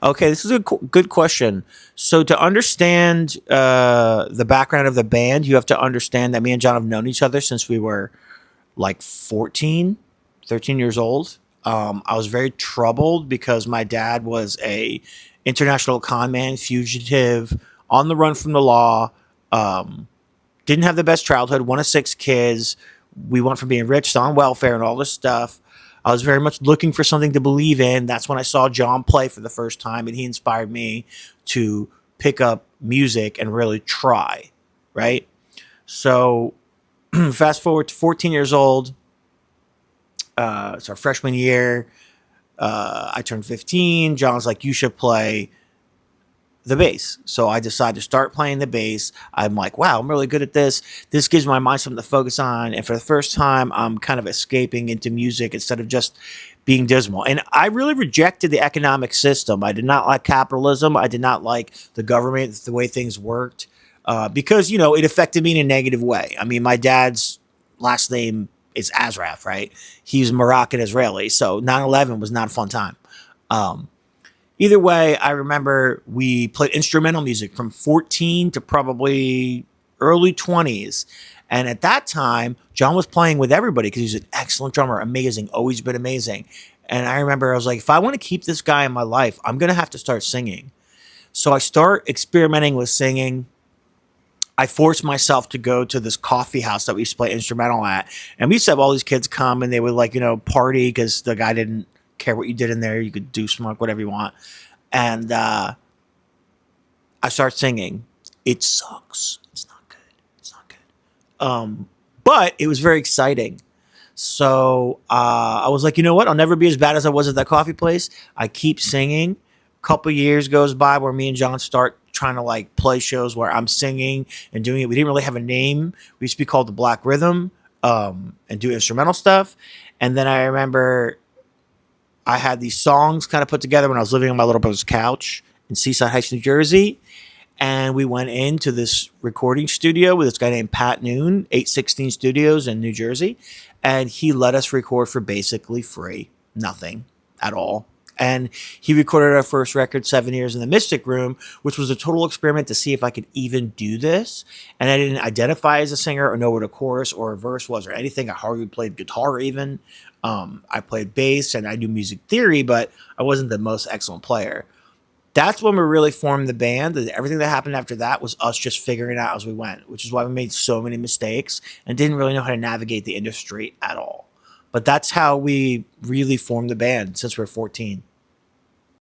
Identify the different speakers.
Speaker 1: Okay, this is a good question. So to understand the background of the band, you have to understand that me and John have known each other since we were like 14, 13 years old. I was very troubled because my dad was a international con man, fugitive, on the run from the law. Um, didn't have the best childhood. One of six kids. We went from being rich to on welfare and all this stuff. I was very much looking for something to believe in. That's when I saw John play for the first time, and he inspired me to pick up music and really try. Right. So fast forward to 14 years old. It's our freshman year. I turned 15. John's like, you should play the bass. So I decided to start playing the bass. I'm like, wow, I'm really good at this. This gives my mind something to focus on. And for the first time, I'm kind of escaping into music instead of just being dismal. And I really rejected the economic system. I did not like capitalism. I did not like the government, the way things worked, because, it affected me in a negative way. I mean, my dad's last name is Azraf, right? He's Moroccan Israeli. So 9/11 was not a fun time. Um, Either way, I remember we played instrumental music from 14 to probably early 20s. And at that time, John was playing with everybody because he's an excellent drummer, amazing, always been amazing. And I remember I was like, if I want to keep this guy in my life, I'm going to have to start singing. So I start experimenting with singing. I forced myself to go to this coffee house that we used to play instrumental at. And we used to have all these kids come and they would party because the guy didn't care what you did in there. You could do smoke, whatever you want. And I start singing. It sucks. It's not good. It's not good. But it was very exciting. So I was like, you know what? I'll never be as bad as I was at that coffee place. I keep singing. A couple years goes by where me and John start trying to play shows where I'm singing and doing it. We didn't really have a name. We used to be called the Black Rhythm, and do instrumental stuff. And then I remember I had these songs kind of put together when I was living on my little brother's couch in Seaside Heights, New Jersey. And we went into this recording studio with this guy named Pat Noon, 816 Studios in New Jersey. And he let us record for basically free, nothing at all. And he recorded our first record, 7 Years in the Mystic Room, which was a total experiment to see if I could even do this. And I didn't identify as a singer or know what a chorus or a verse was or anything. I hardly played guitar even. I played bass and I knew music theory, but I wasn't the most excellent player. That's when we really formed the band. And everything that happened after that was us just figuring it out as we went, which is why we made so many mistakes and didn't really know how to navigate the industry at all. But that's how we really formed the band since we were 14.